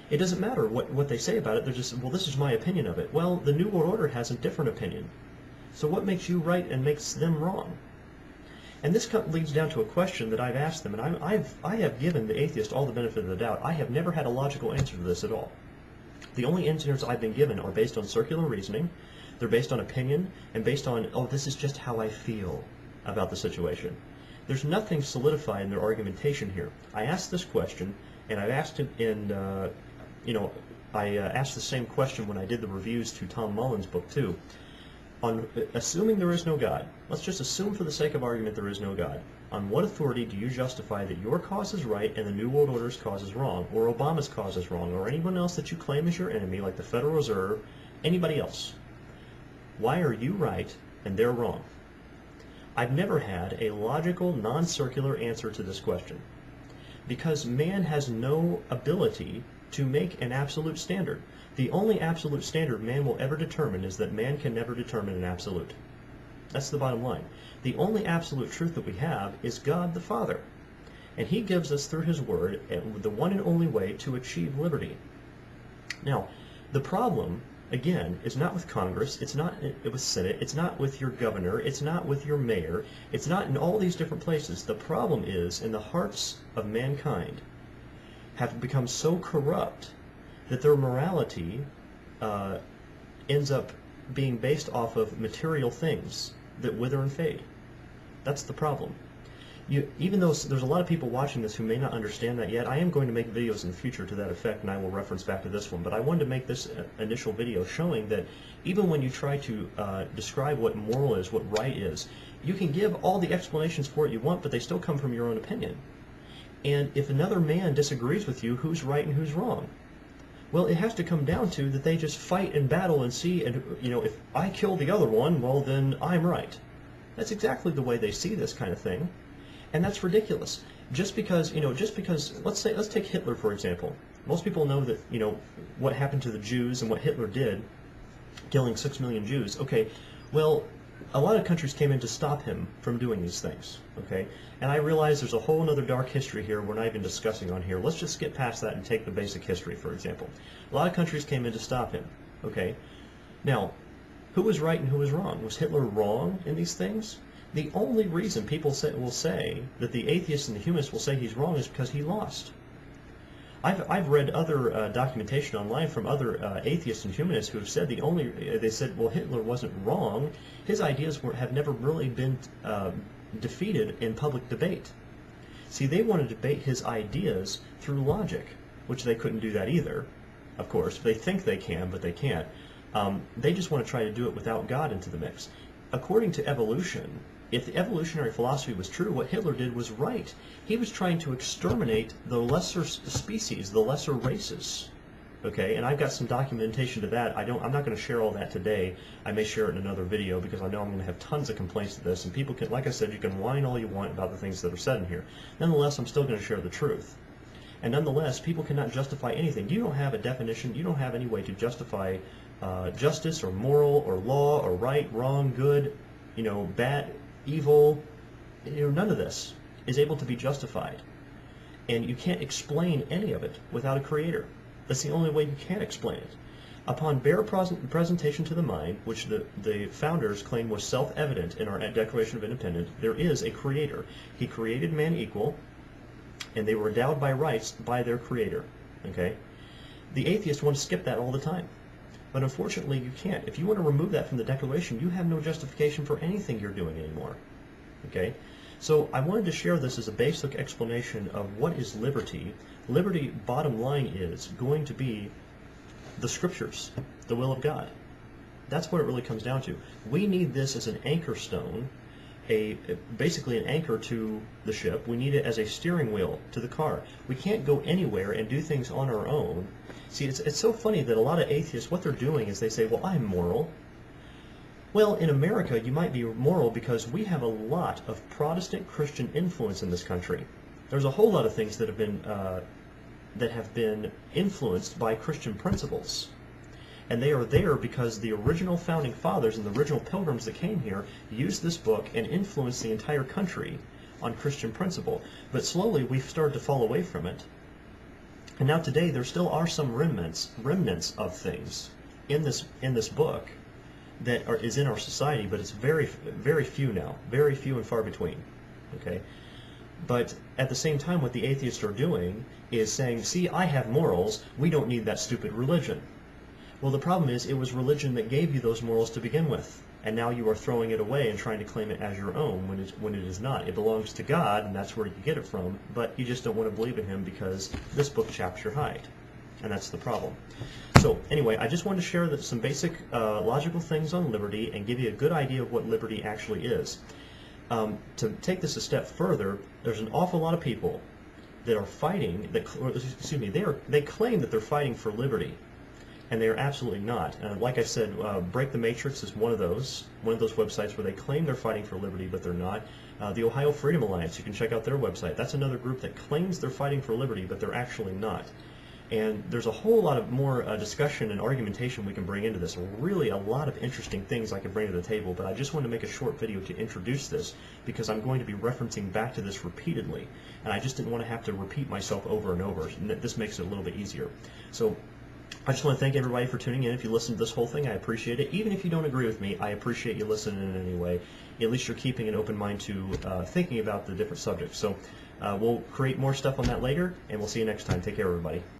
It doesn't matter what they say about it. They're just, well, this is my opinion of it. Well, the New World Order has a different opinion. So what makes you right and makes them wrong? And this leads down to a question that I've asked them, and I have given the atheist all the benefit of the doubt. I have never had a logical answer to this at all. The only answers I've been given are based on circular reasoning, they're based on opinion, and based on, oh, this is just how I feel about the situation. There's nothing solidified in their argumentation here. I asked this question, and I've asked it in, I asked the same question when I did the reviews to Tom Mullen's book too. On assuming there is no God, let's just assume for the sake of argument there is no God. On what authority do you justify that your cause is right and the New World Order's cause is wrong, or Obama's cause is wrong, or anyone else that you claim is your enemy, like the Federal Reserve, anybody else? Why are you right and they're wrong? I've never had a logical, non-circular answer to this question, because man has no ability to make an absolute standard. The only absolute standard man will ever determine is that man can never determine an absolute. That's the bottom line. The only absolute truth that we have is God the Father. And He gives us through His Word the one and only way to achieve liberty. Now, the problem, again, is not with Congress, it's not with Senate, it's not with your governor, it's not with your mayor, it's not in all these different places. The problem is in the hearts of mankind have become so corrupt that their morality ends up being based off of material things that wither and fade. That's the problem. Even though there's a lot of people watching this who may not understand that yet, I am going to make videos in the future to that effect, and I will reference back to this one. But I wanted to make this initial video showing that even when you try to describe what moral is, what right is, you can give all the explanations for it you want, but they still come from your own opinion. And if another man disagrees with you, who's right and who's wrong? Well, it has to come down to that they just fight and battle and see, and if I kill the other one, well, then I'm right. That's exactly the way they see this kind of thing, and that's ridiculous. Just because, let's take Hitler for example. Most people know that, what happened to the Jews and what Hitler did, killing 6 million Jews. Okay, well, a lot of countries came in to stop him from doing these things, okay? And I realize there's a whole other dark history here we're not even discussing on here. Let's just skip past that and take the basic history, for example. A lot of countries came in to stop him, okay? Now, who was right and who was wrong? Was Hitler wrong in these things? The only reason people will say that the atheists and the humanists will say he's wrong is because he lost. I've read other documentation online from other atheists and humanists who have said they said, well, Hitler wasn't wrong. His ideas have never really been defeated in public debate. See, they want to debate his ideas through logic, which they couldn't do that either, of course. They think they can, but they can't. They just want to try to do it without God into the mix. According to evolution, if the evolutionary philosophy was true, what Hitler did was right. He was trying to exterminate the lesser species, the lesser races. Okay, and I've got some documentation to that. I'm not going to share all that today. I may share it in another video because I know I'm going to have tons of complaints to this, and people can, like I said, you can whine all you want about the things that are said in here. Nonetheless, I'm still going to share the truth. And nonetheless, people cannot justify anything. You don't have a definition. You don't have any way to justify justice or moral or law or right, wrong, good, bad, evil. None of this is able to be justified. And you can't explain any of it without a creator. That's the only way you can explain it. Upon bare presentation to the mind, which the founders claimed was self-evident in our Declaration of Independence, there is a creator. He created man equal, and they were endowed by rights by their creator. Okay? The atheists want to skip that all the time. But unfortunately, you can't. If you want to remove that from the Declaration, you have no justification for anything you're doing anymore. Okay? So I wanted to share this as a basic explanation of what is liberty. Liberty, bottom line, is going to be the Scriptures, the will of God. That's what it really comes down to. We need this as an anchor stone, basically an anchor to the ship. We need it as a steering wheel to the car. We can't go anywhere and do things on our own. See, it's so funny that a lot of atheists, what they're doing is they say, well, I'm moral. Well, in America, you might be moral because we have a lot of Protestant Christian influence in this country. There's a whole lot of things that have been influenced by Christian principles. And they are there because the original founding fathers and the original pilgrims that came here used this book and influenced the entire country on Christian principle. But slowly we've started to fall away from it. And now today there still are some remnants of things in this book that is in our society, but it's very few now, very few and far between. Okay, but at the same time, what the atheists are doing is saying, "See, I have morals. We don't need that stupid religion." Well, the problem is, it was religion that gave you those morals to begin with, and now you are throwing it away and trying to claim it as your own when it is not. It belongs to God, and that's where you get it from, but you just don't want to believe in Him because this book chaps your hide, and that's the problem. So anyway, I just wanted to share some basic logical things on liberty and give you a good idea of what liberty actually is. To take this a step further, there's an awful lot of people that are fighting, they claim that they're fighting for liberty, and they are absolutely not. Like I said, Break the Matrix is one of those websites where they claim they're fighting for liberty, but they're not. The Ohio Freedom Alliance, you can check out their website. That's another group that claims they're fighting for liberty, but they're actually not. And there's a whole lot of more discussion and argumentation we can bring into this. Really a lot of interesting things I could bring to the table, but I just wanted to make a short video to introduce this because I'm going to be referencing back to this repeatedly, and I just didn't want to have to repeat myself over and over. This makes it a little bit easier. So I just want to thank everybody for tuning in. If you listened to this whole thing, I appreciate it. Even if you don't agree with me, I appreciate you listening in anyway. At least you're keeping an open mind to thinking about the different subjects. So we'll create more stuff on that later, and we'll see you next time. Take care, everybody.